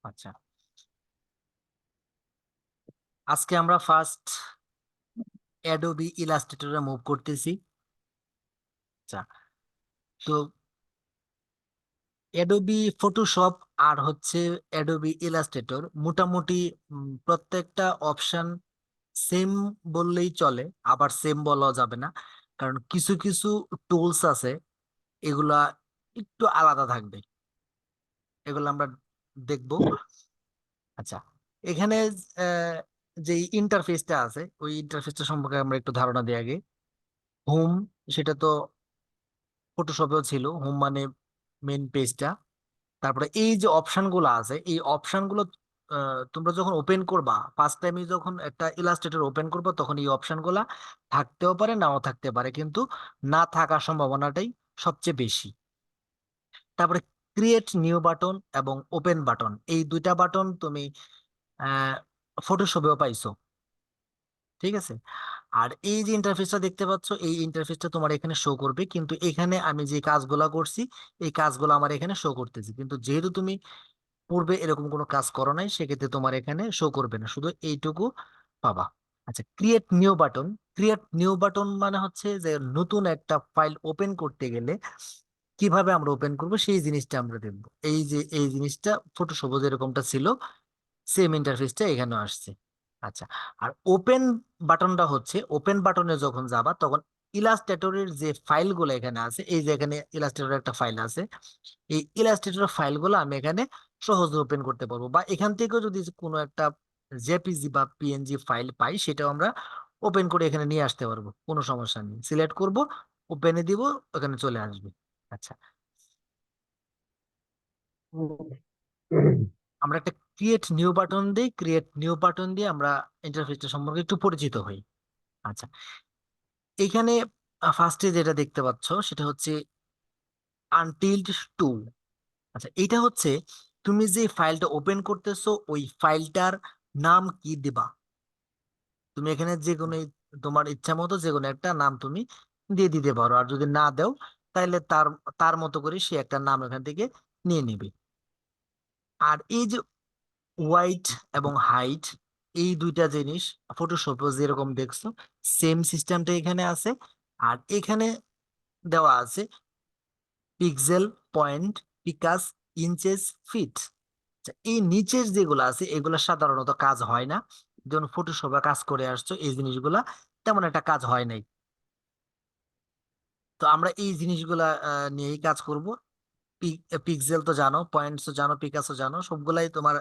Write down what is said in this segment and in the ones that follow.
আচ্ছা, আজকে আমরা ফার্স্ট অ্যাডোবি ইলাস্ট্রেটরে মুভ করতেছি। আচ্ছা, তো অ্যাডোবি ফটোশপ আর হচ্ছে অ্যাডোবি ইলাস্ট্রেটর মোটামুটি প্রত্যেকটা অপশন সেম বললেই চলে, আবার সেম বলা যাবে না, কারণ কিছু কিছু টুলস আছে এগুলা একটু আলাদা থাকবে। এগুলো আমরা দেখব। আচ্ছা, এখানে আহ, যে ইন্টারফেসটা আছে ওই ইন্টারফেসটা সম্পর্কে আমরা একটু ধারণা দিই আগে। হোম, সেটা তো ফটোশপেও ছিল, হোম মানে মেন পেজটা। তারপরে এই যে অপশন গুলো আছে এই অপশন গুলো তোমরা যখন ওপেন করবা, ফার্স্ট টাইমে যখন একটা ইলাস্ট্রেটর ওপেন করবা তখন এই অপশন গুলা থাকতেও পারে নাও থাকতে পারে, কিন্তু না থাকার সম্ভাবনাটাই সবচেয়ে বেশি। তারপরে ক্রিয়েট নিউ বাটন এবং ওপেন বাটন, এই দুইটা বাটন তুমি আহ ফটোশপেও পাইছো, ঠিক আছে। আর এই যে ইন্টারফেসটা দেখতে পাচ্ছ এই ইন্টারফেসটা তোমার এখানে শো করবে, কিন্তু এখানে আমি যে কাজগুলা করছি এই কাজগুলো আমার এখানে শো করতেছি, কিন্তু যেহেতু তুমি পূর্বে এরকম কোনো কাজ করো নাই সেক্ষেত্রে তোমার এখানে শো করবে না, শুধু এইটুকু পাবা। আচ্ছা, create new button. Create new button মানে হচ্ছে যে নতুন একটা ফাইল ওপেন করতে গেলে কিভাবে আমরা ওপেন করব সেই জিনিসটা আমরা দেখবো। এই যে এই জিনিসটা ফটোশপে যেরকমটা ছিল সেম ইন্টারফেসটা এখানে আসছে। আচ্ছা, আর ওপেন বাটনটা হচ্ছে ওপেন বাটনে যখন যাবা তখন ইলাস্ট্রেটরের যে ফাইলগুলো এখানে আছে, এই যে এখানে ইলাস্ট্রেটরের একটা ফাইল আছে, এই ইলাস্ট্রেটরের ফাইলগুলো আমি এখানে সহজে ওপেন করতে পারবো, বা এখান থেকেও যদি কোনো একটা জেপিজি বা পিএনজি ফাইল পাই সেটাও আমরা ওপেন করে এখানে নিয়ে আসতে পারবো, কোনো সমস্যা নেই। সিলেক্ট করব, ওপেনে দিব, ওখানে চলে আসবে। আচ্ছা, আমরা একটা ক্রিয়েট নিউ বাটন দিই, ক্রিয়েট নিউ বাটন দিয়ে আমরা ইন্টারফেসটা সম্পর্কে একটু পরিচিত হই। আচ্ছা, এখানে ফার্স্টে যেটা দেখতে পাচ্ছ সেটা হচ্ছে আনটিল্ড টু। আচ্ছা, এটা হচ্ছে তুমি যে ফাইলটা ওপেন করতেছো ওই ফাইলটার নাম কি দিবা। তুমি এখানে যে কোনো তোমার ইচ্ছা মতো যে কোনো একটা নাম তুমি দিয়ে দিতে পারো, আর যদি না দাও তাহলে তার তার মতো করে সে একটা নাম এখান থেকে নিয়ে নেবে। আর এই যে হোয়াইট এবং হাইট, এই দুইটা জিনিস ফটোশপে যেরকম দেখছো সেম সিস্টেমটা এখানে আছে। আর এখানে দেওয়া আছে pixel, point, picas, inches, feet. এই নিচের যেগুলো আছে এগুলা সাধারণত কাজ হয় না, যেমন ফটোশপে কাজ করে আসছো এই জিনিসগুলা তেমন একটা কাজ হয় নাই। তো আমরা এই জিনিসগুলা নিয়েই কাজ করব। পিক্সেল তো জানো, পয়েন্টস তো জানো, পিকাসও জানো, সবগুলাই তোমার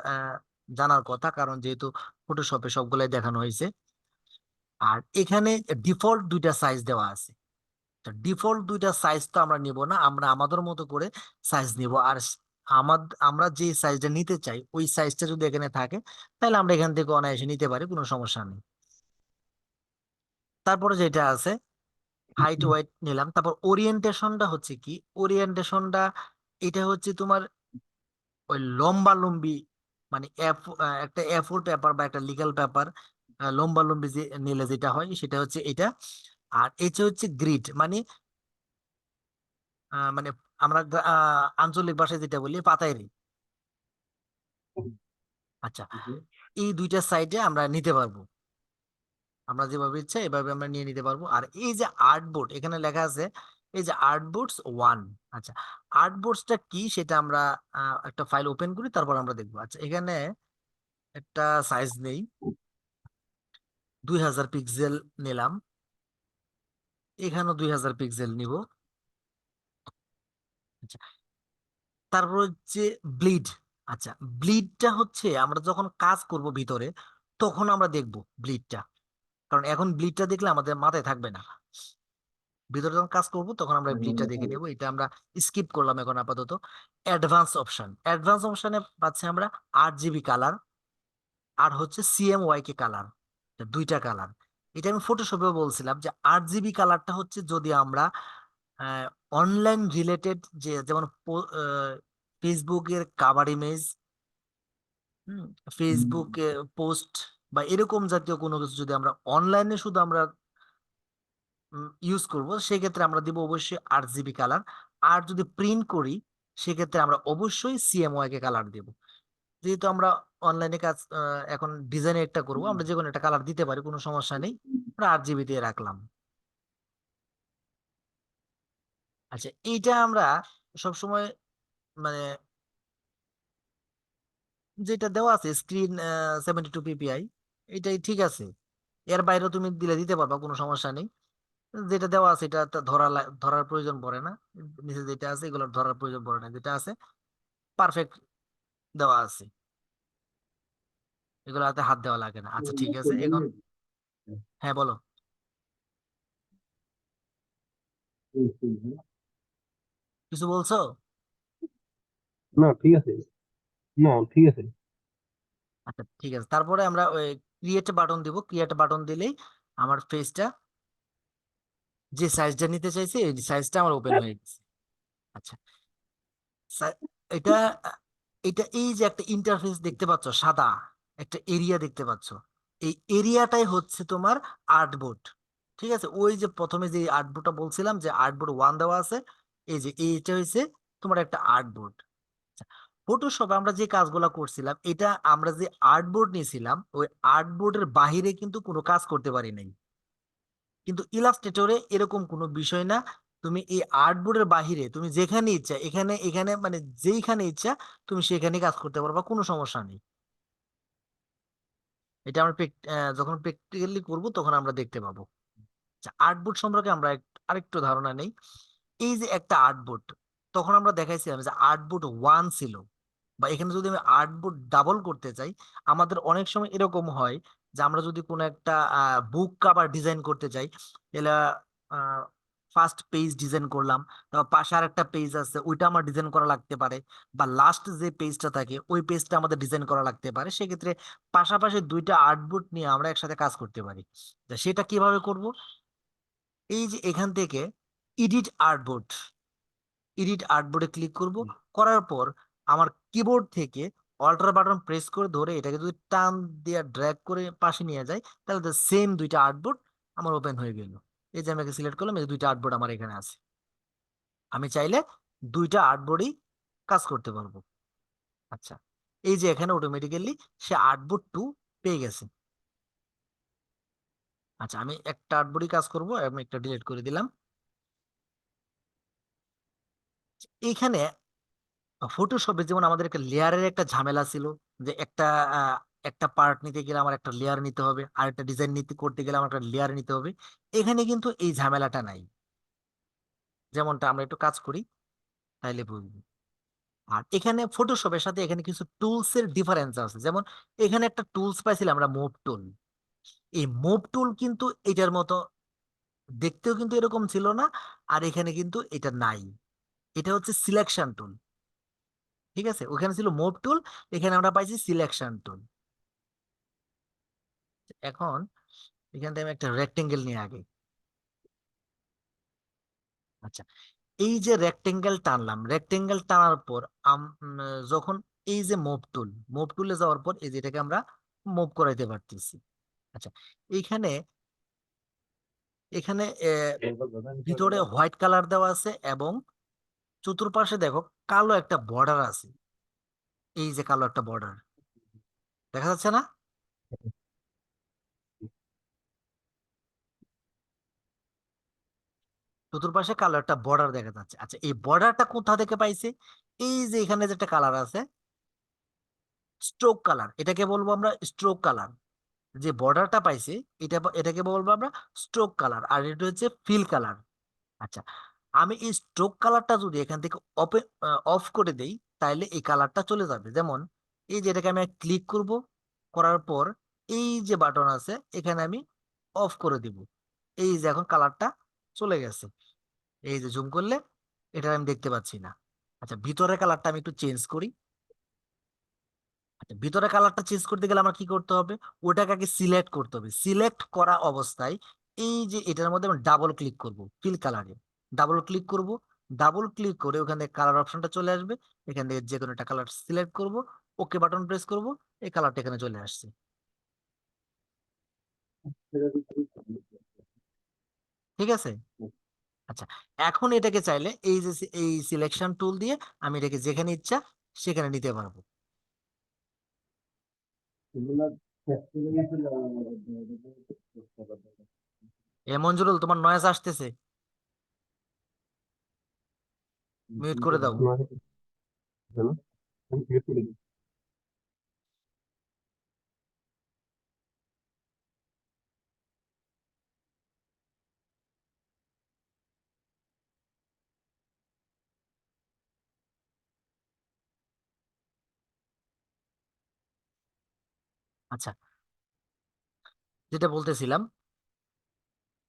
জানার কথা, কারণ যেহেতু ফটোশপে সবগুলাই দেখানো হয়েছে। আর এখানে ডিফল্ট দুইটা সাইজ দেওয়া আছে। তো ডিফল্ট দুইটা সাইজ তো আমরা নিব না, আমরা আমাদের মতো করে সাইজ নিব। আর আমরা যে সাইজটা নিতে চাই ওই সাইজটা যদি এখানে থাকে তাহলে আমরা এখান থেকে অনায়াসে নিতে পারি, কোনো সমস্যা নেই। তারপরে যেটা আছে হাইট ওয়েট নিলাম। তারপর ওরিয়েন্টেশনটা হচ্ছে কি, ওরিয়েন্টেশনটা এটা হচ্ছে তোমার ওই লম্বা লম্বি, মানে একটা এ4 পেপার বা একটা লিগ্যাল পেপার লম্বা লম্বি যে নিলে যেটা হয় সেটা হচ্ছে এটা। আর এটা হচ্ছে গ্রিড, মানে মানে আমরা আঞ্চলিক ভাষায় যেটা বলি পাতায়রি। আচ্ছা, এই দুইটা সাইডে আমরা নিতে পারবো, আমরা যেভাবে ইচ্ছা এভাবে আমরা নিয়ে নিতে পারবো। আর এই যে আর্টবোর্ড এখানে লেখা আছে, এই যে আর্টবোর্ডস ওয়ান। আচ্ছা, আর্টবোর্ডসটা কি সেটা আমরা একটা ফাইল ওপেন করি তারপর আমরা দেখবো। আচ্ছা, এখানে একটা সাইজ নেই, 2000 পিক্সেল নিলাম, এখানেও 2000 পিক্সেল নিব। আচ্ছা, তারপর হচ্ছে ব্লিড। আচ্ছা, ব্লিডটা হচ্ছে আমরা যখন কাজ করব ভিতরে তখন আমরা দেখব ব্লিডটা, কারণ এখন ব্লিডটা দেখলে আমাদের মাথায় থাকবে না। ভিতরে যখন কাজ করব তখন আমরা ব্লিডটা দেখে নেব, এটা আমরা স্কিপ করলাম এখন আপাতত। অ্যাডভান্স অপশন, অ্যাডভান্স অপশনে পাচ্ছি আমরা 8 জিবি কালার আর হচ্ছে সিএমওয়াইকে কালার, দুইটা কালার। এটা আমি ফটোশপেও বলছিলাম যে 8 জিবি কালারটা হচ্ছে যদি আমরা অনলাইন রিলেটেড, যে যেমন ফেসবুকের কাভার ইমেজ, ফেসবুকে পোস্ট বা এরকম জাতীয় কোনো কিছু যদি আমরা অনলাইনে শুধু আমরা ইউজ করব সেক্ষেত্রে আমরা দিব অবশ্যই 8 জিবি কালার। আর যদি প্রিন্ট করি সেক্ষেত্রে আমরা অবশ্যই সিএমওয়াই কে কালার দেব। যেহেতু আমরা অনলাইনে কাজ এখন ডিজাইনে একটা করবো, আমরা যে কোনো একটা কালার দিতে পারি, কোনো সমস্যা নেই। আমরা RGB দিয়ে রাখলাম। আচ্ছা, এইটা আমরা সবসময় মানে যেটা দেওয়া আছে স্ক্রিন 72 ppi, এটাই ঠিক আছে। এর বাইরেও তুমি দিলে দিতে পারবা, কোনো সমস্যা নেই। যেটা দেওয়া আছে এটা তো ধরার প্রয়োজন পড়ে না। নিচে যেটা আছে এগুলোর ধরার প্রয়োজন পড়ে না, যেটা আছে পারফেক্ট দেওয়া আছে, এগুলো হাতে হাত দেওয়া লাগে না। আচ্ছা ঠিক আছে এখন। হ্যাঁ বলো। কিছু বলছো? না ঠিক আছে, না ঠিক আছে। আচ্ছা ঠিক আছে, তারপরে আমরা ওই ক্রিয়েট বাটন দিব। ক্রিয়েট বাটন দিলেই আমার ফেসটা যে সাইজটা নিতে চাইছে এই সাইজটা আমার ওপেন হয়ে গেছে। আচ্ছা, সা- এটা এটা এই যে একটা ইন্টারফেস দেখতে পাচ্ছ, সাদা একটা এরিয়া দেখতে পাচ্ছ, এই এরিয়াটাই হচ্ছে তোমার আর্টবোর্ড। ঠিক আছে, ওই যে প্রথমে যে আর্টবোর্ডটা বলছিলাম যে আর্টবোর্ড 1 দেওয়া আছে, এই যে এইটা হচ্ছে তোমার একটা আর্টবোর্ড। ফটোশপে আমরা যে কাজগুলো করছিলাম, এটা আমরা যে আর্টবোর্ড নিয়েছিলাম ওই আর্টবোর্ডের বাহিরে কিন্তু কোনো কাজ করতে পারি নাই। কিন্তু ইলাস্ট্রেটরে এরকম কোনো বিষয় না। তুমি এই আর্টবোর্ডের বাহিরে তুমি যেখানে ইচ্ছা, এখানে এখানে মানে যেইখানে ইচ্ছা তুমি সেখানে কাজ করতে পারবা, কোনো সমস্যা নেই। এটা আমরা যখন প্র্যাকটিক্যালি করব তখন আমরা দেখতে পাবো। আচ্ছা, আর্টবোর্ড সম্পর্কে আমরা আরেকটু ধারণা নেই। এই যে একটা আর্টবোর্ড, তখন আমরা দেখাইছিলাম যে আর্টবোর্ড 1 ছিল, বা এখানে যদি আমি আর্টবোর্ড ডাবল করতে চাই, আমাদের অনেক সময় এরকম হয় যে আমরা যদি কোনো একটা বুক কভার ডিজাইন করতে চাই, তাহলে ফার্স্ট পেজ ডিজাইন করলাম, তারপর পাশে আর একটা পেজ আছে ওইটা আমার ডিজাইন করা লাগতে পারে, বা লাস্ট যে পেজটা থাকে ওই পেজটা আমাদের ডিজাইন করা লাগতে পারে। সেক্ষেত্রে পাশাপাশি দুইটা আর্টবোর্ড নিয়ে আমরা একসাথে কাজ করতে পারি। তা সেটা কিভাবে করব? এই যে এখান থেকে এডিট আর্টবোর্ড, এডিট আর্টবোর্ডে ক্লিক করব। করার পর আমার কিবোর্ড থেকে অল্টার বাটন প্রেস করে ধরে এটাকে যদি টান দিয়ে ড্র্যাগ করে পাশে নিয়ে যাই, তাহলে সেম দুইটা আর্টবোর্ড আমার ওপেন হয়ে গেল। এই যে আমি সিলেক্ট করলাম, এই যে দুইটা আর্টবোর্ড আমার এখানে আছে। আমি চাইলে দুইটা আর্টবোর্ডই কাজ করতে পারবো। আচ্ছা, এই যে এখানে অটোমেটিক্যালি সে আর্টবোর্ড 2 পেয়ে গেছে। আচ্ছা, আমি একটা আর্টবোর্ডই কাজ করব, আমি একটা ডিলিট করে দিলাম। এইখানে ফটোশপে যেমন আমাদের একটা লেয়ারের একটা ঝামেলা ছিল, যে আহ, একটা পার্ট নিতে গেলে আমার একটা লেয়ার নিতে হবে, আর একটা ডিজাইন নিতে করতে গেলে আমার একটা লেয়ার নিতে হবে। এখানে কিন্তু এই ঝামেলাটা নাই। যেমনটা আমরা একটু কাজ করি তাইলে বুঝবো। আর এখানে ফটোশপের সাথে এখানে কিছু টুলস এর ডিফারেন্স আছে। যেমন এখানে একটা টুলস পাইছিলাম আমরা, মুভ টুল। এই মুভ টুল কিন্তু এটার মতো দেখতেও কিন্তু এরকম ছিল না, আর এখানে কিন্তু এটা নাই। এটা হচ্ছে সিলেকশন টুল। ঠিক আছে, ওখানে ছিল মুভ টুল, এখানে আমরা পাইছি সিলেকশন টুল। এখন এখান থেকে আমি একটা রেক্টেঙ্গেল নিয়ে আগে। আচ্ছা, এই যে রেক্টেঙ্গেল টানলাম, রেক্টেঙ্গেল টানার পর যখন এই যে মুভ টুল, মুভ টুলে যাওয়ার পর এই যেটাকে আমরা মুভ করাইতে পারতেছি। আচ্ছা, এইখানে এখানে ভিতরে হোয়াইট কালার দেওয়া আছে এবং চতুর্পাশে দেখো কালো একটা বর্ডার আছে। এই যে কালো একটা বর্ডার দেখা যাচ্ছে না? চতুর্পাশে কালো একটা বর্ডার দেখা যাচ্ছে। আচ্ছা, এই বর্ডারটা কোথা থেকে পাইছে? এই যে এখানে যে একটা কালার আছে, স্ট্রোক কালার, এটাকে বলবো আমরা স্ট্রোক কালার। যে বর্ডারটা পাইছে এটাকে বলবো আমরা স্ট্রোক কালার, আর এটা হচ্ছে ফিল কালার। আচ্ছা, আমি এই স্ট্রোক কালারটা যদি এখান থেকে অফ করে দেই, তাহলে এই কালারটা চলে যাবে। যেমন এই যে এটাকে আমি ক্লিক করব, করার পর এই যে বাটন আছে এখানে আমি অফ করে দিব। এই যে এখন কালারটা চলে গেছে। এই যে জুম করলে এটা আমি দেখতে পাচ্ছি না। আচ্ছা, ভিতরের কালারটা আমি একটু চেঞ্জ করি। আচ্ছা, ভিতরে কালারটা চেঞ্জ করতে গেলে আমার কি করতে হবে? ওটাকে আগে সিলেক্ট করতে হবে। সিলেক্ট করা অবস্থায় এই যে এটার মধ্যে আমি ডাবল ক্লিক করব, ফিল কালারে ডাবল ক্লিক করব। ডাবল ক্লিক করে ওখানে কালার অপশনটা চলে আসবে, এখান থেকে যে কোনো একটা কালার সিলেক্ট করব, ওকে বাটন প্রেস করব, এই কালারটা এখানে চলে আসছে। ঠিক আছে। আচ্ছা, এখন এটাকে চাইলে এই যে এই সিলেকশন টুল দিয়ে আমি এটাকে যেখানে ইচ্ছা সেখানে নিতে পারবো। এগুলা শেষ করে গেছিল এ মঞ্জুরুল, তোমার নয়েজ আসতেছে, মিউট করে দাও। আচ্ছা, যেটা বলতেছিলাম,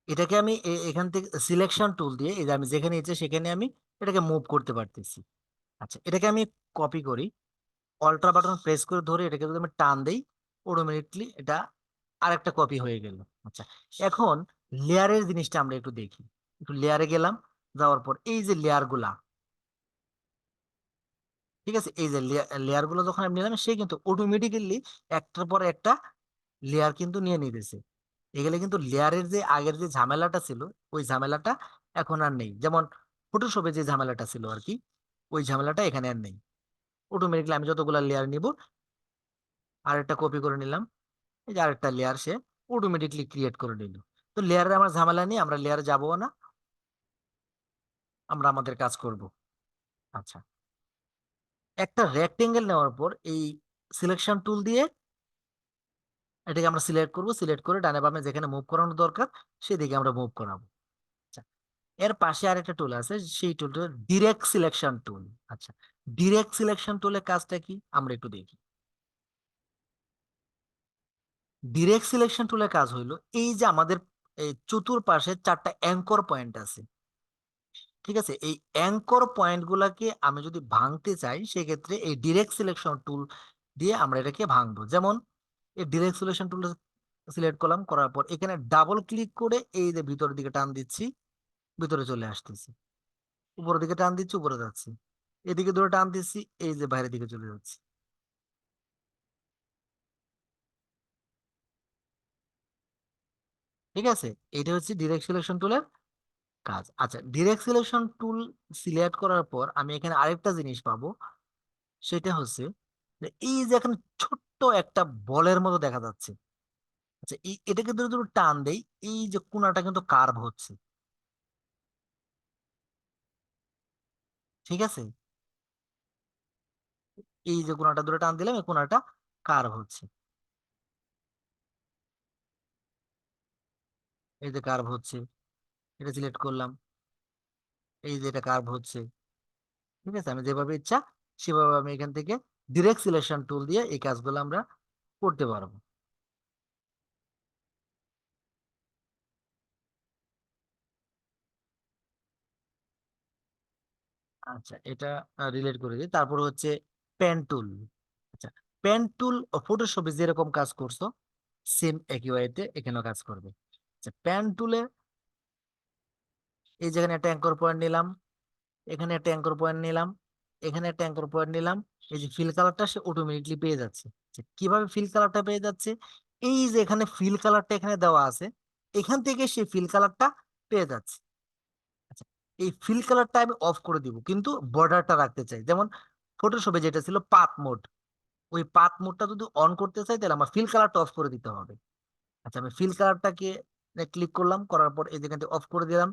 এটাকে আমি এখান থেকে সিলেকশন টুল দিয়ে, এই যে আমি যেখানে ইচ্ছে সেখানে আমি এটাকে মুভ করতে পারতেছি। আচ্ছা, এটাকে আমি কপি করি, অল্টার বাটন প্রেস করে ধরে এটাকে যদি আমি টান দেই, অটোমেটিকলি এটা আরেকটা কপি হয়ে গেল। আচ্ছা, এখন লেয়ারের জিনিসটা আমরা একটু দেখি। একটু লেয়ারে গেলাম, যাওয়ার পর এই যে লেয়ার গুলা, ঠিক আছে, এই যে লেয়ার গুলো যখন আমি নিলাম, সে কিন্তু অটোমেটিক্যালি একটার পর একটা লেয়ার কিন্তু নিয়ে নিতেছে। এগুলো কিন্তু লেয়ারের যে আগের যে ঝামেলাটা ছিল, ওই ঝামেলাটা এখন আর নেই। যেমন ফটোশপে যে ঝামেলাটা ছিল আর কি, ওই ঝামেলাটা এখানে আর নেই। অটোমেটিক্যালি আমি যতগুলা লেয়ার নিব, আরেকটা কপি করে নিলাম, এই যে আরেকটা লেয়ার সে অটোমেটিকলি ক্রিয়েট করে নিল। তো লেয়ারে আমার ঝামেলা নেই, আমরা লেয়ারে যাবো না, আমরা আমাদের কাজ করব। আচ্ছা, একটা রেক্টেঙ্গেল নেওয়ার পর এই সিলেকশন টুল দিয়ে এটাকে আমরা সিলেক্ট করব, সিলেক্ট করে ডানে বামে যেখানে মুভ করানো দরকার সেদিকে আমরা মুভ করাবো। আচ্ছা, এর পাশে আরেকটা টুল আছে, সেই টুলটা ডিরেক্ট সিলেকশন টুল। আচ্ছা, ডিরেক্ট সিলেকশন টুলের কাজটা কি আমরা একটু দেখি। ডিরেক্ট সিলেকশন টুলের কাজ হইলো, এই যে আমাদের এই চতুর্পাশে চারটা অ্যাঙ্কর পয়েন্ট আছে, ঠিক আছে, এই অ্যাঙ্কর পয়েন্ট গুলাকে আমি যদি ভাঙতে চাই, সেক্ষেত্রে এই ডিরেক্ট সিলেকশন টুল দিয়ে আমরা এটাকে ভাঙবো। যেমন এই ডিরেক্ট সিলেকশন টুল সিলেক্ট করলাম, করার পর এখানে ডাবল ক্লিক করে এই যে ভিতরের দিকে টান দিচ্ছি, ভিতরে চলে আসতেছি, উপরের দিকে টান দিচ্ছি, উপরে যাচ্ছি, এদিকে ধরে টান দিচ্ছি, এই যে বাইরের দিকে চলে যাচ্ছি। ঠিক আছে, এটা হচ্ছে ডিরেক্ট সিলেকশন টুলের কাজ। আচ্ছা, ডিরেক্ট সিলেকশন টুল সিলেক্ট করার পর আমি এখানে আরেকটা জিনিস পাবো, সেটা হচ্ছে যে এই যে এখানে ছোট্ট একটা বলের মতো দেখা যাচ্ছে। আচ্ছা, এটাকে ধরে ধরে টান দেই, এই যে কোণাটা কিন্তু কার্ভ হচ্ছে, ঠিক আছে, এই যে কোণাটা ধরে টান দিলাম, এই কোণাটা কার্ভ হচ্ছে, এই যে কার্ভ হচ্ছে, এটা সিলেক্ট করলাম, এই যে এটা কার্ভ হচ্ছে। ঠিক আছে, আমি যেভাবে ইচ্ছা সেভাবে আমি এখান থেকে ডিরেক্ট সিলেকশন টুল দিয়ে এই কাজগুলো আমরা করতে পারবো। আচ্ছা, এটা রিলেট করে দিই। তারপর হচ্ছে পেন টুল। আচ্ছা, পেন টুল ফটোশপে যেরকম কাজ করছো, সেম একই ওয়েতে এখানেও কাজ করবে। আচ্ছা, পেন টুলে এই যেখানে একটা অ্যাঙ্কর পয়েন্ট নিলাম, এখানে একটা অ্যাঙ্কর পয়েন্ট নিলাম, এখানে একটা অ্যাঙ্কর পয়েন্ট নিলাম, এই যে ফিল কালারটা সে অটোমেটিকলি পেয়ে যাচ্ছে। আচ্ছা, কিভাবে ফিল কালারটা পেয়ে যাচ্ছে, এই যে এখানে ফিল কালারটা এখানে দেওয়া আছে, এখান থেকে সে ফিল কালারটা পেয়ে যাচ্ছে। আচ্ছা, এই ফিল কালারটা আমি অফ করে দিব, কিন্তু বর্ডারটা রাখতে চাই। যেমন ফটোশপে যেটা ছিল পাথ মোড, ওই পাথ মোডটা যদি অন করতে চাই, তাহলে আমার ফিল কালারটা অফ করে দিতে হবে। আচ্ছা, আমি ফিল কালারটাকে ক্লিক করলাম, করার পর এই যেখান থেকে অফ করে দিলাম।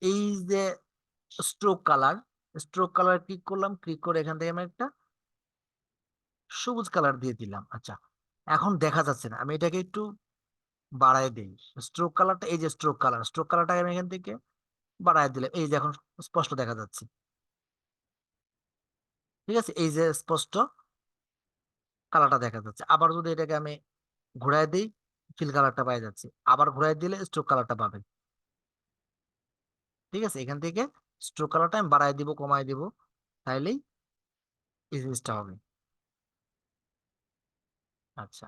এই যে stroke colour, stroke colour click করলাম, ক্লিক করে এখান থেকে আমি একটা সবুজ কালার দিয়ে দিলাম। আচ্ছা, এখন দেখা যাচ্ছে না, আমি এটাকে একটু বাড়ায় দিই। স্ট্রোক কালারটা, এই যে স্ট্রোক কালার, স্ট্রোক কালারটাকে আমি এখান থেকে বাড়ায় দিলাম, এই যে এখন স্পষ্ট দেখা যাচ্ছে। ঠিক আছে, এই যে স্পষ্ট কালারটা দেখা যাচ্ছে। আবার যদি এটাকে আমি ঘুরাই দিই, ফিল কালারটা পাই যাচ্ছে। আবার ঘুরাই দিলে স্ট্রোক কালারটা পাবে। ঠিক আছে, এখান থেকে স্ট্রোক কালারটা আমি বাড়াই দিব, কমাই দিব, তাইলেই এই জিনিসটা হবে। আচ্ছা,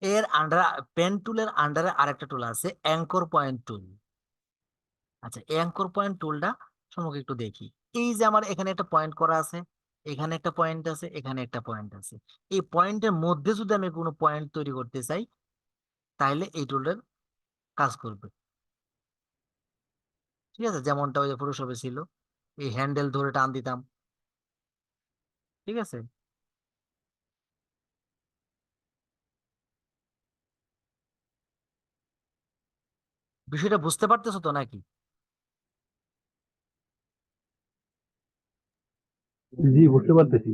এর আন্ডার, পেন টুলের আন্ডারে আরেকটা টুল আছে, অ্যাঙ্কর পয়েন্ট টুল। আচ্ছা, অ্যাঙ্কর পয়েন্ট টুলটা সম্পর্কে একটু দেখি। এই যে আমার এখানে একটা পয়েন্ট করা আছে, এখানে একটা পয়েন্ট আছে, এখানে একটা পয়েন্ট আছে। এই পয়েন্টের মধ্যে যদি আমি কোনো পয়েন্ট তৈরি করতে চাই, তাহলে এই টুলটার কাজ করবে। ঠিক আছে, যেমনটা ওই যে ফটোশপে ছিল, এই হ্যান্ডেল ধরে টান দিতাম। ঠিক আছে, বিষয়টা বুঝতে পারতেছো তো নাকি? জি, বুঝতে পারতেছি।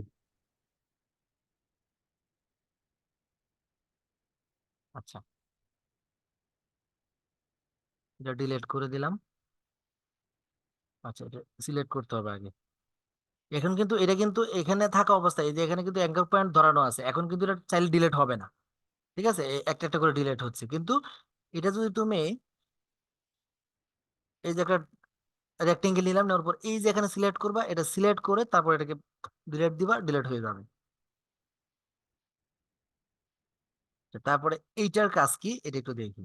আচ্ছা, এটা ডিলিট করে দিলাম। আচ্ছা, এটা সিলেক্ট করতে হবে আগে। এখন কিন্তু এটা কিন্তু এখানে থাকা অবস্থায়, এই যে এখানে কিন্তু অ্যাঙ্কর পয়েন্ট ধরানো আছে, এখন কিন্তু এটা চাইলে ডিলিট হবে না। ঠিক আছে, একটা একটা করে ডিলিট হচ্ছে কিন্তু। এটা যদি তুমি এই যে একটা রেক্টেঙ্গেল নিলাম, নেওয়ার পর এই যে এখানে সিলেক্ট করবা, এটা সিলেক্ট করে তারপর এটাকে ডিলিট দিবা, ডিলিট হয়ে যাবে। তো তারপরে এইটার কাজ কি এটা একটু দেখি।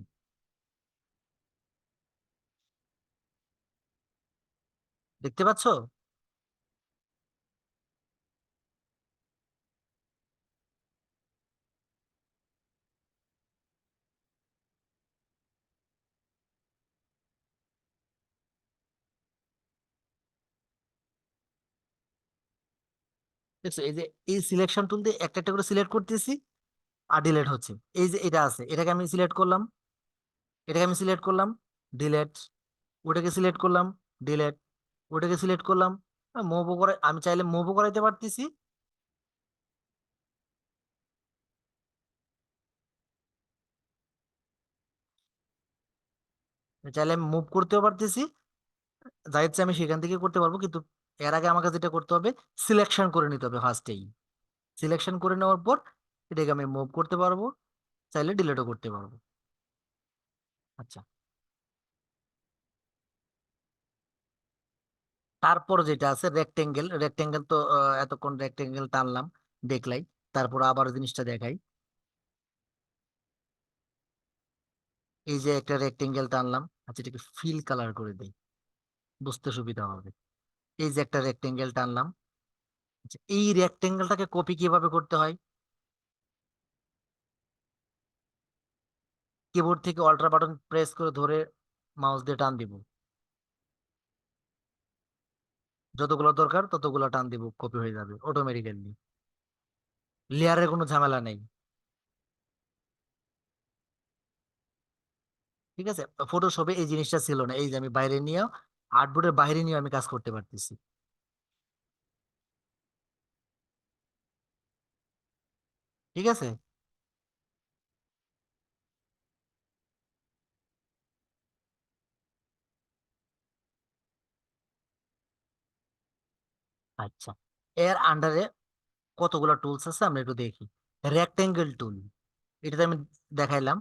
দেখতে পাচ্ছো? দেখছো, এই যে এই সিলেকশন টুল দিয়ে একটা একটা করে সিলেক্ট করতেছি আর ডিলিট হচ্ছে। এই যে এটা আছে, এটাকে আমি সিলেক্ট করলাম, এটাকে আমি সিলেক্ট করলাম, ডিলেট। ওটাকে সিলেক্ট করলাম, ডিলেট। ওটাকে সিলেক্ট করলাম, মুভও করে, আমি চাইলে মুভও করাইতে পারতেছি। চাইলে আমি মুভ করতেও পারতেছি, যা ইচ্ছে আমি সেখান থেকে করতে পারবো। কিন্তু এর আগে আমাকে যেটা করতে হবে, সিলেকশন করে নিতে হবে ফার্স্টেই। সিলেকশন করে নেওয়ার পর এটাকে আমি মুভ করতে পারবো, চাইলে ডিলিটও করতে পারবো। আচ্ছা, তারপর যেটা আছে রেক্টেঙ্গেল। রেক্টেঙ্গেল তো এতক্ষণ রেক্টেঙ্গেল টানলাম, দেখলাই। তারপর আবার জিনিসটা দেখাই। এই যে একটা রেক্টেঙ্গেল টানলাম, আচ্ছা এটাকে ফিল কালার করে দিই, বুঝতে সুবিধা হবে। এই যে একটা রেক্টেঙ্গেল টানলাম, আচ্ছা এই রেক্টেঙ্গেলটাকে কপি কিভাবে করতে হয়? কিবোর্ড থেকে অল্টার বাটন প্রেস করে ধরে মাউস দিয়ে টান দিব, যতগুলো দরকার ততগুলো টান দিব, কপি হয়ে যাবে অটোমেটিক্যালি। লেয়ারের কোনো ঝামেলা নেই। ঠিক আছে, ফটোশপে এই জিনিসটা ছিল না। এই যে আমি বাইরে নিয়েও, আর্টবোর্ডের বাইরে নিয়ে আমি কাজ করতে পারতেছি। ঠিক আছে। আচ্ছা, এর আন্ডারে কতগুলো টুলস আছে আমরা একটু দেখি। রেক্টেঙ্গেল টুল, এটাতে আমি দেখাইলাম।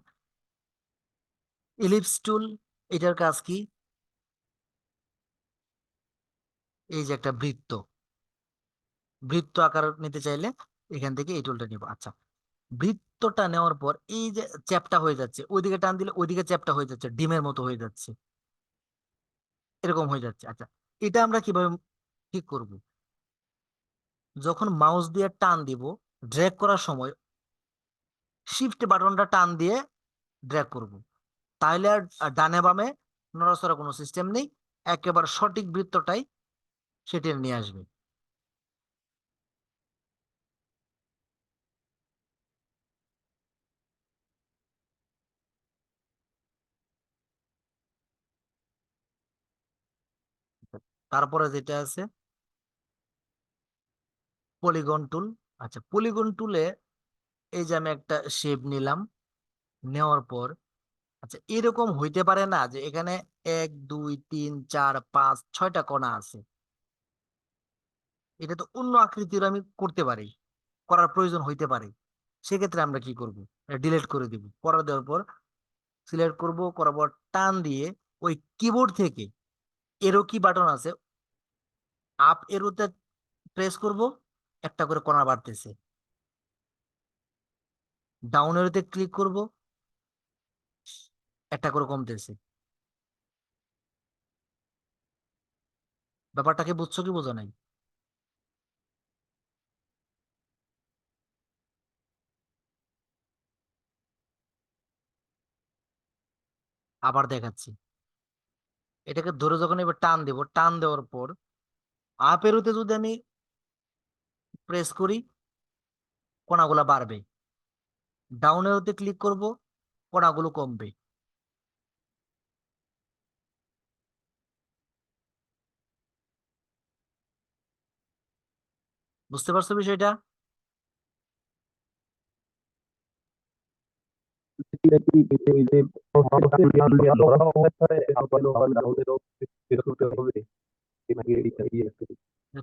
ইলিপস টুল, এটার কাজ কি? এই যে একটা বৃত্ত, বৃত্ত আকার নিতে চাইলে এখান থেকে এই টুলটা নিব। আচ্ছা, বৃত্তটা নেওয়ার পর এই যে চ্যাপটা হয়ে যাচ্ছে, ওইদিকে টান দিলে ওইদিকে চ্যাপটা হয়ে যাচ্ছে, ডিমের মতো হয়ে যাচ্ছে, এরকম হয়ে যাচ্ছে। আচ্ছা, এটা আমরা কিভাবে ঠিক করব? যখন মাউস দিয়ে টান দিব, ড্র্যাগ করার সময় শিফট বাটনটা টান দিয়ে ড্র্যাগ করব, তাহলে আর ডানে বামে নড়াচড়া কোনো সিস্টেম নেই, একেবারে সঠিক বৃত্তটাই সেটি নিয়ে আসবে। তারপরে যেটা আছে পলিগন টুল। আচ্ছা, পলিগন টুলে এই যে আমি একটা শেপ নিলাম, নেওয়ার পর আচ্ছা এরকম হইতে পারে না যে এখানে 1 2 3 4 5 6টা কোণা আছে? এটা তো অন্য আকৃতির আমি করতে পারি, করার প্রয়োজন হইতে পারে। সেক্ষেত্রে আমরা কি করব? ডিলিট করে দিব। করে দেওয়ার পর সিলেক্ট করব, করার পর টান দিয়ে ওই কিবোর্ড থেকে এরো কি বাটন আছে, আপ এরোতে প্রেস করব, একটা করে কোণা বাড়তেছে। ডাউন এরোতে ক্লিক করব, একটা করে কমতেছে। ব্যাপারটাকে বুঝছো কি বোঝো নাই? আবার দেখাচ্ছি। এটাকে ধরে যখন এবার টান দেব, টান দেওয়ার পর আপ এরোতে যদি আমি প্রেস করি, কণাগুলা বাড়বে। ডাউন এরোতে ক্লিক করব, কণাগুলো কমবে। বুঝতে পারছো বিষয়টা? এটা কি ওই যে ধরা অবস্থায় আপ এন্ড ডাউনেরও প্রেস করতে হবে নাকি এটা ইয়ে আছে?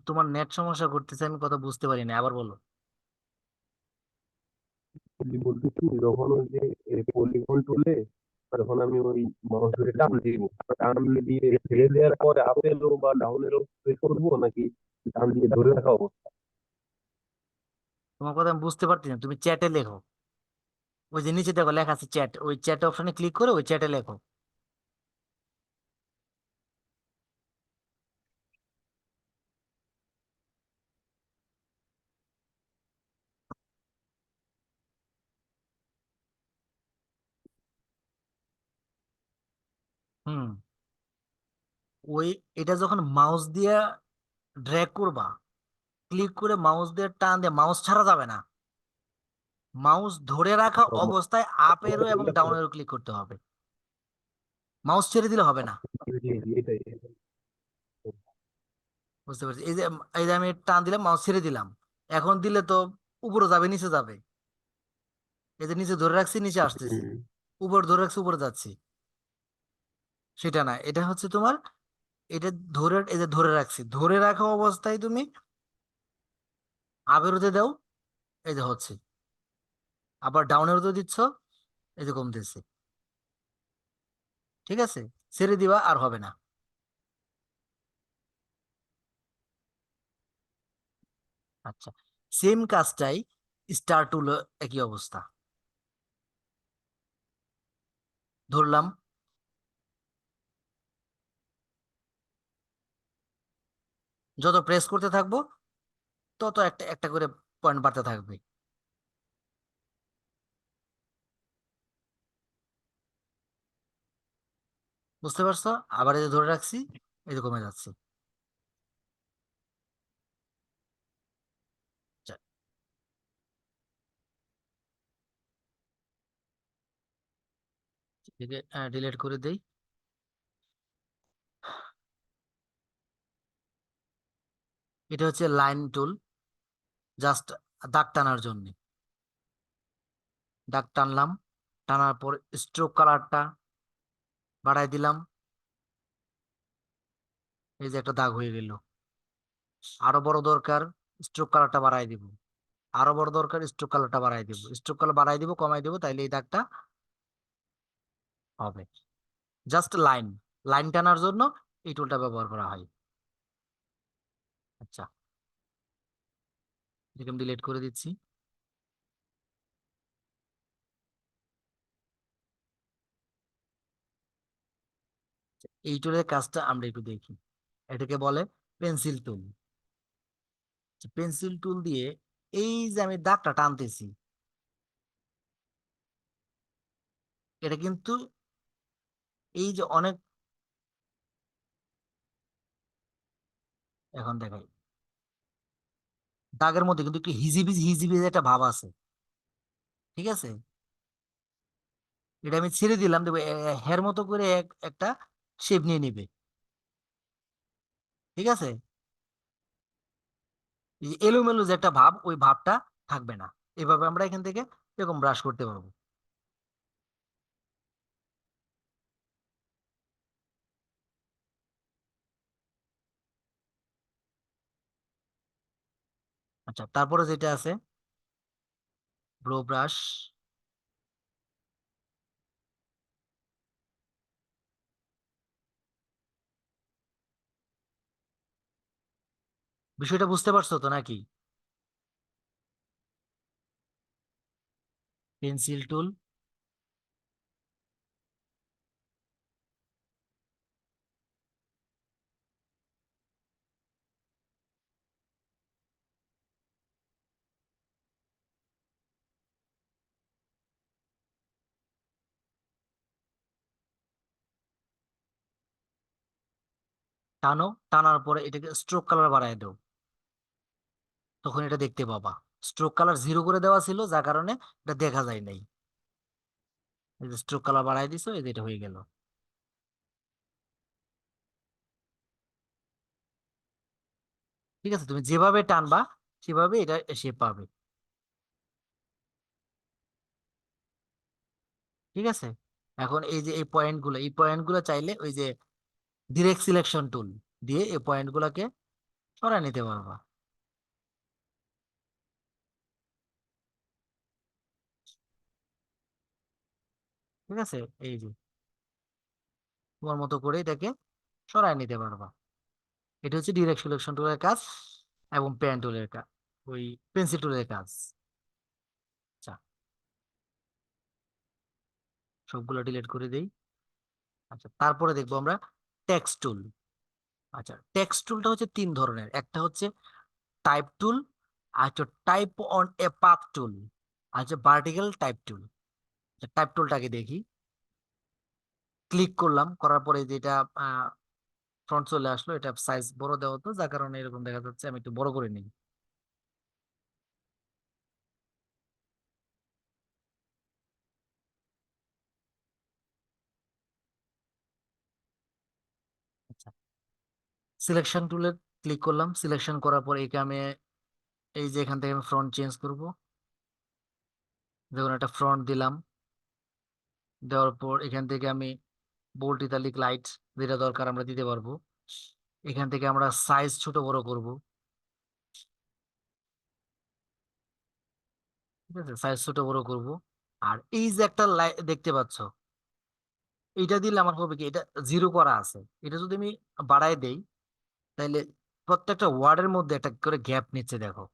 তোমার নেট সমস্যা করতেছে, আমি কথা বুঝতে পারি না, আবার বলো। বলতেছি যখন ওই যে পলিগন টুলে তখন আমি ওই মাউস ধরে টান দিব, টান দিয়ে ছেড়ে দেওয়ার পরে আপ এলো বা ডাউন এলো প্রেস করবো নাকি টান দিয়ে ধরে রাখা অবস্থা? তোমার কথা আমি বুঝতে পারছি না, তুমি চ্যাটে লেখো। ওই যে নিচে দেখো লেখা আছে চ্যাট, ওই চ্যাট অপশনে ক্লিক করে ওই চ্যাটে লেখো। হুম। ওই এটা যখন মাউস দিয়ে ড্র্যাগ করবা, ক্লিক করে মাউস দিয়ে টান দিয়ে, মাউস ছাড়া যাবে না। মাউস ধরে রাখা অবস্থায় আপ এরো এবং ডাউন এরো ক্লিক করতে হবে। মাউস ছেড়ে দিলে হবে না। এটাই। বুঝতে পারছি। এই যে আমি টান দিলাম, মাউস ছেড়ে দিলাম। এখন দিলে তো উপরে যাবে, নিচে যাবে। এই যে নিচে ধরে রাখছি, নিচে আসতেছি। হুম। উপর ধরে রাখছি, উপরে যাচ্ছি। সেটা না, এটা হচ্ছে তোমার, এটা ধরে, এই যে ধরে রাখছি, ধরে রাখা অবস্থায় তুমি আপ এরোতে দাও, এই যে হচ্ছে। আবার ডাউন এরোতে দিচ্ছ, এই যে কমতেছে। ঠিক আছে, ছেড়ে দিবা আর হবে না। আচ্ছা, সেম কাজটাই স্টার টুল, একই অবস্থা। ধরলাম, যত প্রেস করতে থাকবো তত একটা একটা করে পয়েন্ট বাড়তে থাকবে। বুঝতে পারছো? আবার এই যে ধরে রাখছি, এই যে কমে যাচ্ছে। আচ্ছা, এটাকে ডিলিট করে দেই। এটা হচ্ছে লাইন টুল, জাস্ট দাগ টানার জন্য। দাগ টানলাম, টানার পর স্ট্রোক কালারটা বাড়াই দিলাম। এই যে একটা দাগ হয়ে গেল। আরো বড় দরকার, স্ট্রোক কালারটা বাড়াই দিব। আরো বড় দরকার, স্ট্রোক কালারটা বাড়াই দিব। স্ট্রোক কালার বাড়াই দিব, কমাই দিব, তাইলে এই দাগটা হবে। জাস্ট লাইন, লাইন টানার জন্য এই টুলটা ব্যবহার করা হয়। আচ্ছা, এটাকে আমি ডিলিট করে দিচ্ছি। এই টুলের কাজটা আমরা একটু দেখি। এটাকে বলে পেন্সিল টুল। পেন্সিল টুল দিয়ে এই যে আমি দাগটা টানতেছি, এটা কিন্তু এই যে অনেক, এখন দেখাই, দাগের মধ্যে কিন্তু একটু হিজিবিজি হিজিবিজি একটা ভাব আছে। ঠিক আছে, এটা আমি ছেড়ে দিলাম, দেবো হের মতো করে একটা শেপ নিয়ে নিবে। ঠিক আছে, এই যে এলোমেলো যে একটা ভাব, ওই ভাবটা থাকবে না। এভাবে আমরা এখান থেকে এরকম ব্রাশ করতে পারবো। আচ্ছা, তারপরে যেটা আছে ব্রো ব্রাশ। বিষয়টা বুঝতে পারছো তো নাকি? পেন্সিল টুল, টানো, টানার পরে এটাকে স্ট্রোক কালার বাড়ায় দাও, তখন এটা দেখতে পাবা। স্ট্রোক কালার 0 করে দেওয়া ছিল, যার কারণে এটা দেখা যায় নাই। স্ট্রোক কালার বাড়ায় দিছো, এই যে এটা হয়ে গেল। ঠিক আছে, তুমি যেভাবে টানবা সেভাবে এটা শেপ পাবে। ঠিক আছে, এখন এই যে এই পয়েন্ট গুলো চাইলে ওই যে ডিরেক্ট সিলেকশন টুল দিয়ে এই পয়েন্ট গুলাকে সরায় নিতে পারবা। ঠিক আছে, এই যে তোমার মতো করে এটাকে সরায় নিতে পারবা। এটা হচ্ছে ডিরেক্ট সিলেকশন টুলের কাজ এবং পেন টুলের কাজ, ওই পেন্সিল টুলের কাজ। আচ্ছা, সবগুলো ডিলিট করে দেই। আচ্ছা, তারপরে দেখবো আমরা টেক্সট টুল। আচ্ছা, টেক্সট টুলটা হচ্ছে 3 ধরনের, একটা হচ্ছে টাইপ টুল, আর হচ্ছে type on a path tool, আর হচ্ছে ভার্টিক্যাল টাইপ টুল। টাইপ টুলটাকে দেখি, ক্লিক করলাম, করার পরে যেটা ফ্রন্ট চলে আসলো, এটা সাইজ বড় দেওয়া হতো, যার কারণে এরকম দেখা যাচ্ছে। আমি একটু বড় করে নিই। আচ্ছা, সিলেকশন টুলে ক্লিক করলাম, সিলেকশন করার পর একে আমি এই যে এখান থেকে আমি ফ্রন্ট চেঞ্জ করব। দেখুন, একটা ফ্রন্ট দিলাম, দেওয়ার পর এখান থেকে আমি বোল্ড ইতালিক লাইট যেটা দরকার আমরা দিতে পারবো। এখান থেকে আমরা সাইজ ছোট বড় করব। ঠিক আছে, সাইজ ছোট বড় করব। আর এই যে একটা দেখতে পাচ্ছ, এটা দিলে আমার হবে কি, এটা 0 করা আছে, এটা যদি আমি বাড়ায় দেই, তাহলে প্রত্যেকটা ওয়ার্ডের মধ্যে একটা করে গ্যাপ নিচ্ছে, দেখো।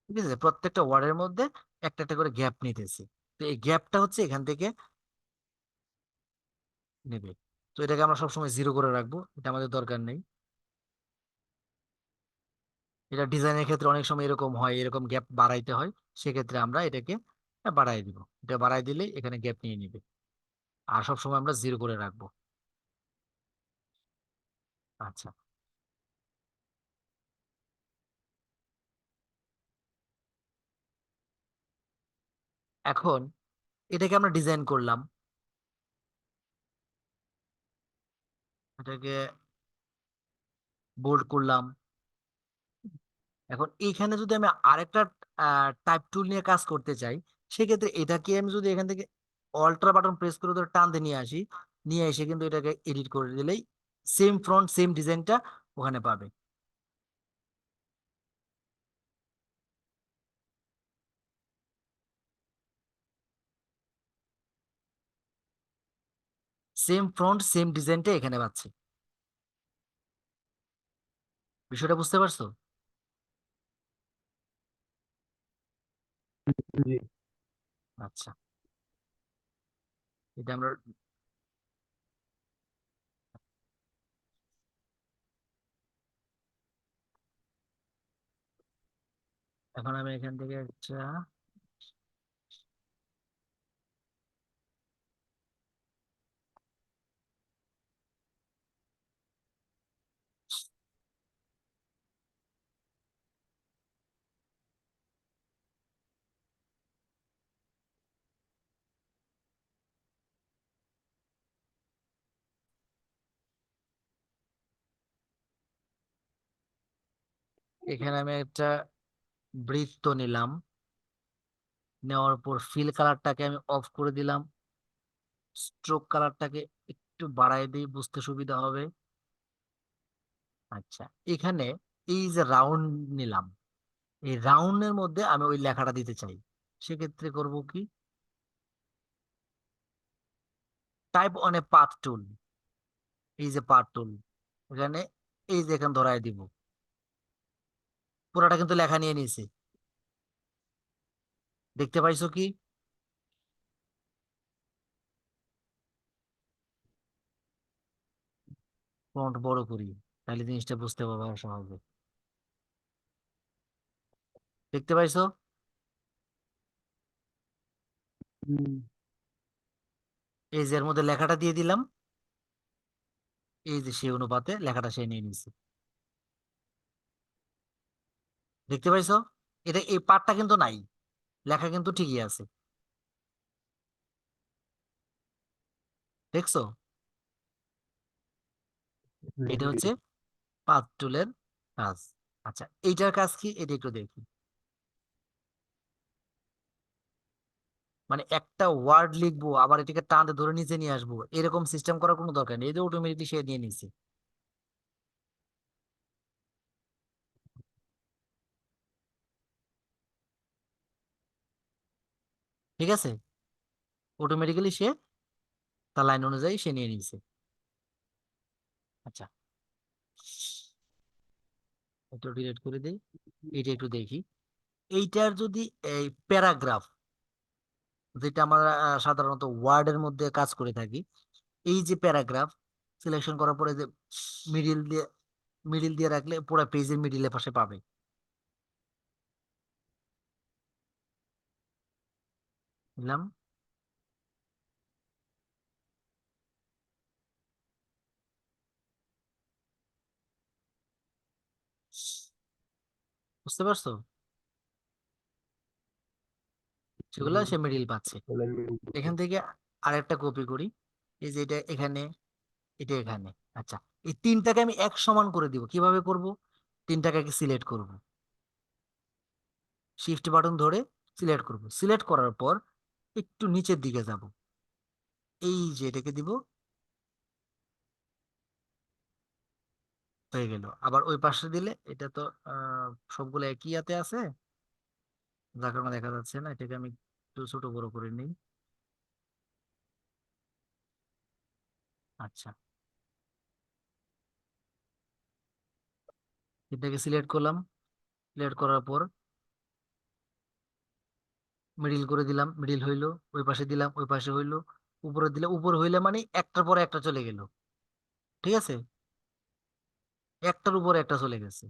ঠিক আছে, প্রত্যেকটা ওয়ার্ডের মধ্যে একটা একটা করে গ্যাপ নিতেছে। তো এই গ্যাপটা হচ্ছে এখান থেকে নেবে। তো এটাকে আমরা সবসময় 0 করে রাখবো, এটা আমাদের দরকার নেই। এটা ডিজাইনের ক্ষেত্রে অনেক সময় এরকম হয়, এরকম গ্যাপ বাড়াইতে হয়, সেক্ষেত্রে আমরা এটাকে বাড়াই দিব। এটা বাড়াই দিলে এখানে গ্যাপ নিয়ে নিবে। আর সবসময় আমরা 0 করে রাখবো। আচ্ছা, এখন এটাকে আমরা ডিজাইন করলাম, এটাকে বোল্ড করলাম। এখন এইখানে যদি আমি আরেকটা টাইপ টুল নিয়ে কাজ করতে চাই, সেক্ষেত্রে এটাকে আমি যদি এখান থেকে অল্টার বাটন প্রেস করে ধরে টানতে নিয়ে আসি, নিয়ে এসে কিন্তু এটাকে এডিট করে দিলেই সেম ফ্রন্ট সেম ডিজাইনটা ওখানে পাবে। সেম ফ্রন্ট সেম ডিজাইনটা এখানে পাচ্ছে। বিষয়টা বুঝতে পারছো? জি। আচ্ছা, এটা আমরা এখন আমি এখান থেকে একটা এখানে আমি একটা বৃত্ত নিলাম, নেওয়ার পর ফিল কালারটাকে আমি অফ করে দিলাম, স্ট্রোক কালারটাকে একটু বাড়াই দিই, বুঝতে সুবিধা হবে। আচ্ছা, এখানে এই যে রাউন্ড নিলাম, এই রাউন্ডের মধ্যে আমি ওই লেখাটা দিতে চাই, সেক্ষেত্রে করব কি, টাইপ অন এ পাথ টুল, এই যে পাথ টুল, এখানে এই যে এখানে ধরায় দিব। পুরাটা কিন্তু লেখা নিয়ে নিয়েছে। দেখতে পাইছো কি? ফন্ট বড় করি, তাহলে জিনিসটা বুঝতে পারবো আরো সহজে। দেখতে পাইছো? হুম। এই যে এর মধ্যে লেখাটা দিয়ে দিলাম, এই যে সেই অনুপাতে লেখাটা সে নিয়ে নিয়েছে। দেখতে পাইছো? এটা এই পার্টটা কিন্তু নাই, লেখা কিন্তু ঠিকই আছে। দেখছো? এটা হচ্ছে পাথ টুলের কাজ। আচ্ছা, এইটার কাজ কি এটা একটু দেখি। মানে একটা ওয়ার্ড লিখবো আবার এটাকে টানতে ধরে নিচে নিয়ে আসবো, এরকম সিস্টেম করার কোনো দরকার নেই, এই যে অটোমেটিকলি সে নিয়ে নিছে। ঠিক আছে, অটোমেটিক্যালি সে তার লাইন অনুযায়ী সে নিয়ে নিছে। আচ্ছা, একটু ডিলিট করে দিই, এটা একটু দেখি। এইটার যদি এই প্যারাগ্রাফ, যেটা আমরা সাধারণত ওয়ার্ডের মধ্যে কাজ করে থাকি, এই যে প্যারাগ্রাফ সিলেকশন করার পরে যে মিডিল দিয়ে মিডিল দিয়ে রাখলে পুরো পেজের মিডিলের পাশে পাবে। বুঝলাম। বুঝতে পারছো? সেগুলো সে মিডিল পাচ্ছে। অ্যালাইনমেন্ট। এখান থেকে আরেকটা কপি করি, এই যে এটা এখানে, এটা এখানে। আচ্ছা, এই তিনটাকে আমি এক সমান করে দিব, কিভাবে করব? তিনটাকে সিলেক্ট করব, শিফট বাটন ধরে সিলেক্ট করব, সিলেক্ট করার পর একটু নিচের দিকে যাব, এই যে এটাকে দিব, হয়ে গেল। আবার ওই পাশে দিলে এটা তো সবগুলো একই ইয়াতে আছে, যার কারণে দেখা যাচ্ছে না, এটাকে আমি একটু ছোট বড় করে নিই। আচ্ছা, এটাকে সিলেক্ট করলাম, সিলেক্ট করার পর মিডিল করে দিলাম, মিডিল হইলো। ওই পাশে দিলাম, ওই পাশে হইলো। উপরে দিলে উপরে হইলে মানে একটার পরে একটা চলে গেল। ঠিক আছে, একটার উপরে একটা চলে গেছে।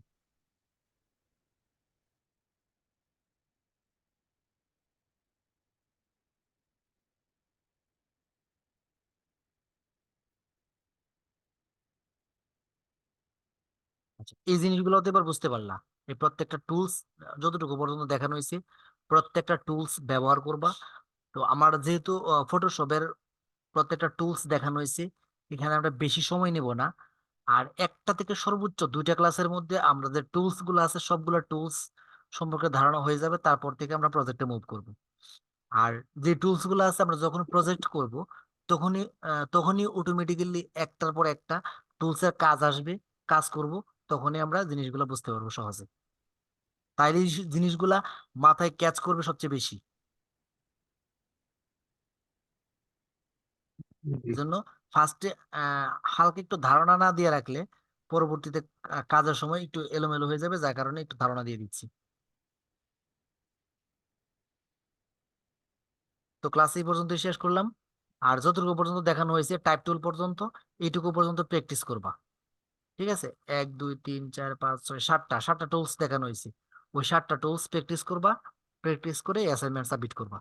আচ্ছা, এই জিনিসগুলো তো এবার বুঝতে পারলা। এই প্রত্যেকটা টুলস যতটুকু পর্যন্ত দেখানো হয়েছে, প্রত্যেকটা টুলস ব্যবহার করবা। তো আমার যেহেতু ফটোশপের প্রত্যেকটা টুলস দেখানো হয়েছে, এখানে আমরা বেশি সময় নেব না। আর একটা থেকে সর্বোচ্চ দুইটা ক্লাসের মধ্যে আমরা যে টুলস গুলো আছে সবগুলো টুলস সম্পর্কে ধারণা হয়ে যাবে, তারপর থেকে আমরা প্রজেক্টে মুভ করব। আর যে টুলস গুলো আছে আমরা যখন প্রজেক্ট করব, তখনই তখনই অটোমেটিক্যালি একটার পর একটা টুলস এর কাজ আসবে, কাজ করব, তখনই আমরা জিনিসগুলো বুঝতে পারবো সহজে। তাইলে এই জিনিসগুলা মাথায় ক্যাচ করবে সবচেয়ে বেশি। জি। এজন্য ফার্স্টে হালকা একটু ধারণা না দিয়ে রাখলে পরবর্তীতে কাজের সময় একটু এলোমেলো হয়ে যাবে, যার কারণে একটু ধারণা দিয়ে দিচ্ছি। তো ক্লাস এই পর্যন্তই শেষ করলাম। আর যতটুকু পর্যন্ত দেখানো হয়েছে টাইপ টুল পর্যন্ত, এইটুকু পর্যন্ত প্র্যাকটিস করবা। ঠিক আছে, 1 2 3 4 5 6 সাতটা টুলস দেখানো হয়েছে, ওই সাতটা টুলস প্র্যাকটিস করবা, প্র্যাকটিস করে অ্যাসাইনমেন্ট সাবমিট করবা।